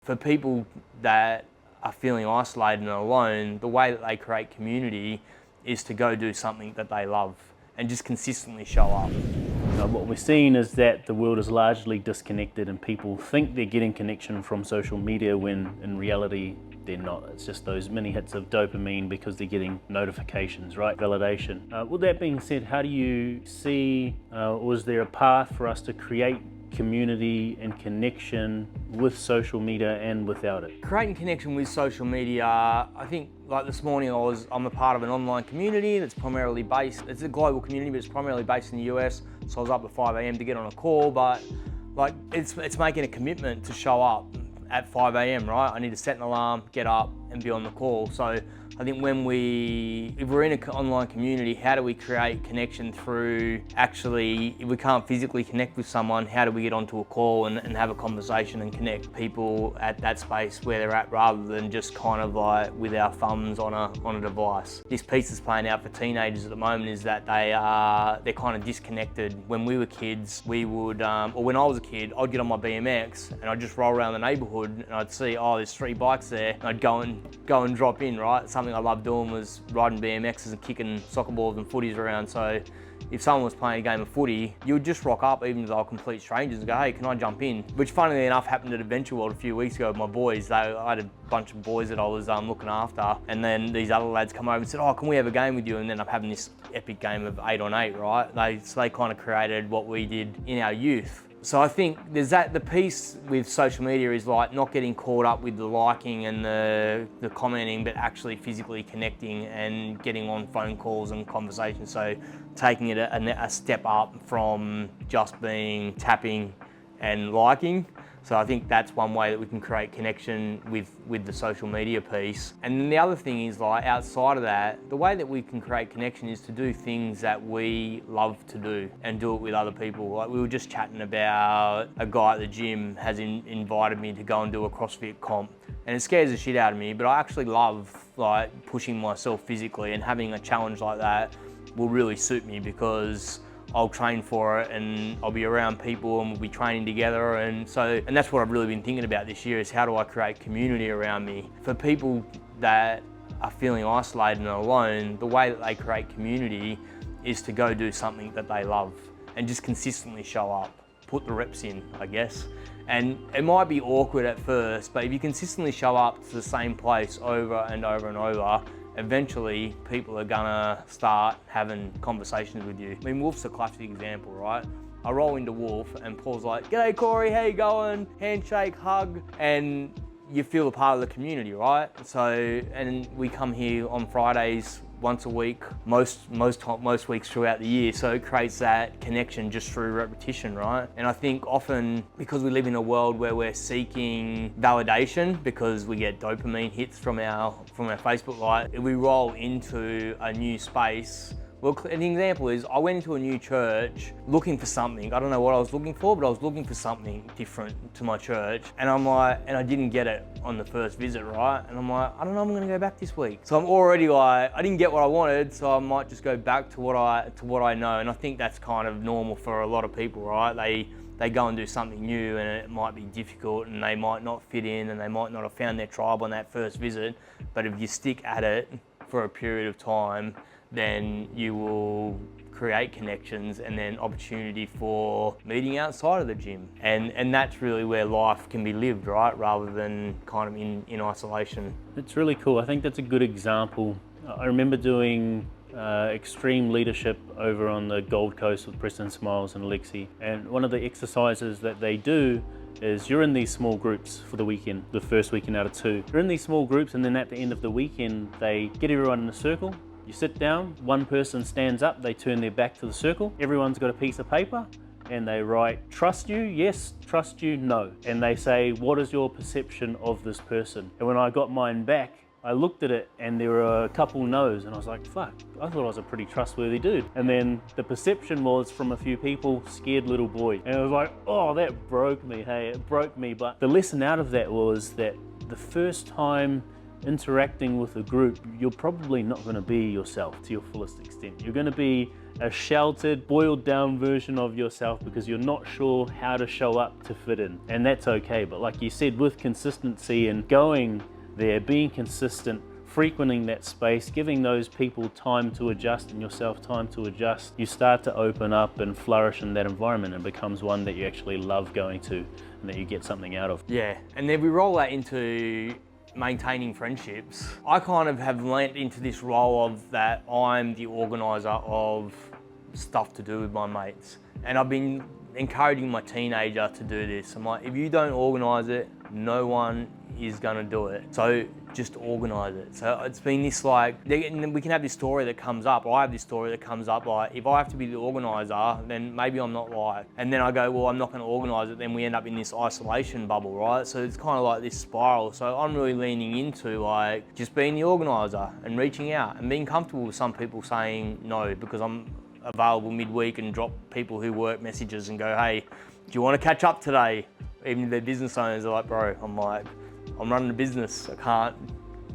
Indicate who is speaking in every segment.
Speaker 1: For people that are feeling isolated and alone, the way that they create community is to go do something that they love and just consistently show up.
Speaker 2: What we're seeing is that the world is largely disconnected and people think they're getting connection from social media when in reality they're not. It's just those mini hits of dopamine because they're getting notifications, right? Validation. With that being said, how do you see, or is there a path for us to create community and connection with social media and without it?
Speaker 1: Creating connection with social media, I think like this morning I'm a part of an online community that's primarily based, it's a global community, but it's primarily based in the US. So I was up at 5 a.m. to get on a call, but like it's making a commitment to show up at 5 a.m, right? I need to set an alarm, get up and be on the call. So I think if we're in an online community, how do we create connection through actually, if we can't physically connect with someone, how do we get onto a call and have a conversation and connect people at that space where they're at rather than just kind of like with our thumbs on a device. This piece that's playing out for teenagers at the moment is that they're kind of disconnected. When we were kids, we would, or when I was a kid, I'd get on my BMX and I'd just roll around the neighborhood and I'd see, oh, there's 3 bikes there. And I'd go and drop in, right? Something I loved doing was riding BMXs and kicking soccer balls and footies around. So if someone was playing a game of footy, you would just rock up even if they were complete strangers and go, hey, can I jump in? Which funnily enough happened at Adventure World a few weeks ago with my boys. I had a bunch of boys that I was looking after, and then these other lads come over and said, oh, can we have a game with you? And then I'm having this epic game of 8 on 8, right? So they kind of created what we did in our youth. So I think there's the piece with social media is like not getting caught up with the liking and the commenting, but actually physically connecting and getting on phone calls and conversations. So taking it a step up from just being tapping and liking. So I think that's one way that we can create connection with the social media piece. And then the other thing is like outside of that, the way that we can create connection is to do things that we love to do and do it with other people. Like we were just chatting about a guy at the gym has invited me to go and do a CrossFit comp. And it scares the shit out of me, but I actually love like pushing myself physically, and having a challenge like that will really suit me because I'll train for it and I'll be around people and we'll be training together. And that's what I've really been thinking about this year is how do I create community around me? For people that are feeling isolated and alone, the way that they create community is to go do something that they love and just consistently show up, put the reps in, I guess. And it might be awkward at first, but if you consistently show up to the same place over and over and over, eventually people are gonna start having conversations with you. I mean, Wolf's a classic example, right? I roll into Wolf and Paul's like, g'day Corey, how you going? Handshake, hug, and you feel a part of the community, right? So, and we come here on Fridays once a week, most weeks throughout the year. So it creates that connection just through repetition, right? And I think often because we live in a world where we're seeking validation because we get dopamine hits from our Facebook life, if we roll into a new space. Well, an example is I went into a new church looking for something. I don't know what I was looking for, but I was looking for something different to my church. And I'm like, and I didn't get it on the first visit, right? And I'm like, I don't know, I'm gonna go back this week. So I'm already like, I didn't get what I wanted, so I might just go back to what I know. And I think that's kind of normal for a lot of people, right? They go and do something new and it might be difficult and they might not fit in and they might not have found their tribe on that first visit. But if you stick at it for a period of time, then you will create connections and then opportunity for meeting outside of the gym. And that's really where life can be lived, right? Rather than kind of in isolation.
Speaker 2: It's really cool. I think that's a good example. I remember doing extreme leadership over on the Gold Coast with Preston Smiles and Alexi. And one of the exercises that they do is you're in these small groups for the weekend, the first weekend out of 2. You're in these small groups and then at the end of the weekend, they get everyone in a circle. You sit down, one person stands up, they turn their back to the circle, everyone's got a piece of paper and they write, trust you, yes, trust you, no. And they say, what is your perception of this person? And when I got mine back, I looked at it and there were a couple no's and I was like, fuck, I thought I was a pretty trustworthy dude. And then the perception was from a few people, scared little boy. And I was like, oh, that broke me, hey, it broke me. But the lesson out of that was that the first time interacting with a group, you're probably not going to be yourself to your fullest extent. You're going to be a sheltered, boiled down version of yourself because you're not sure how to show up to fit in. And that's okay. But like you said, with consistency and going there, being consistent, frequenting that space, giving those people time to adjust and yourself time to adjust, you start to open up and flourish in that environment and becomes one that you actually love going to and that you get something out of.
Speaker 1: Yeah, and then we roll that into maintaining friendships. I kind of have learnt into this role of that I'm the organiser of stuff to do with my mates. And I've been encouraging my teenager to do this. I'm like, if you don't organise it, no one is gonna do it. So just organise it. So it's been this like, we can have this story that comes up, or I have this story that comes up like, if I have to be the organiser, then maybe I'm not right. And then I go, well, I'm not gonna organise it, then we end up in this isolation bubble, right? So it's kind of like this spiral. So I'm really leaning into like, just being the organiser and reaching out and being comfortable with some people saying no, because I'm available midweek and drop people who work messages and go, hey, do you want to catch up today? Even if they're business owners, they're like, bro, I'm running a business, I can't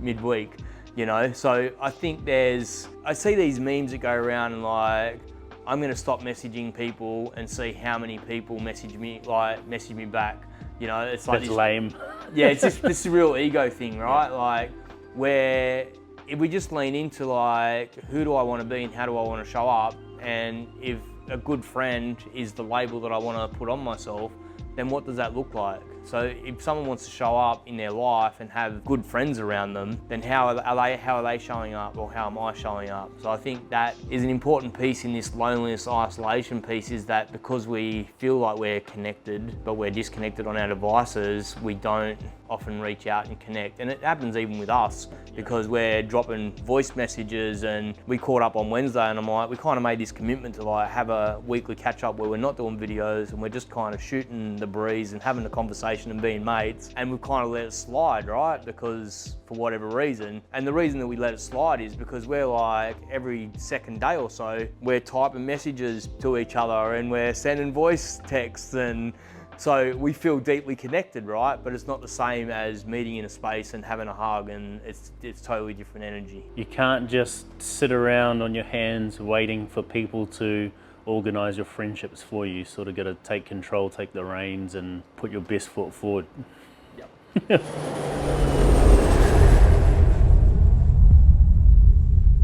Speaker 1: midweek, you know? So I think I see these memes that go around and like, I'm gonna stop messaging people and see how many people message me back. You know, it's like
Speaker 2: That's lame.
Speaker 1: Yeah, it's just this real ego thing, right? Yeah. Like, where if we just lean into like, who do I want to be and how do I want to show up? And if a good friend is the label that I want to put on myself, then what does that look like? So if someone wants to show up in their life and have good friends around them, then how are they showing up, or how am I showing up? So I think that is an important piece in this loneliness, isolation piece, is that because we feel like we're connected, but we're disconnected on our devices, we don't often reach out and connect. And it happens even with us, because we're dropping voice messages, and we caught up on Wednesday and I'm like, we kind of made this commitment to like have a weekly catch up where we're not doing videos and we're just kind of shooting the breeze and having a conversation and being mates, and we've kind of let it slide, right? Because for whatever reason, and the reason that we let it slide is because we're like, every second day or so, we're typing messages to each other and we're sending voice texts, and so we feel deeply connected, right? But it's not the same as meeting in a space and having a hug, and it's totally different energy.
Speaker 2: You can't just sit around on your hands waiting for people to organise your friendships for you. Sort of got to take control, take the reins and put your best foot forward.
Speaker 1: Yep.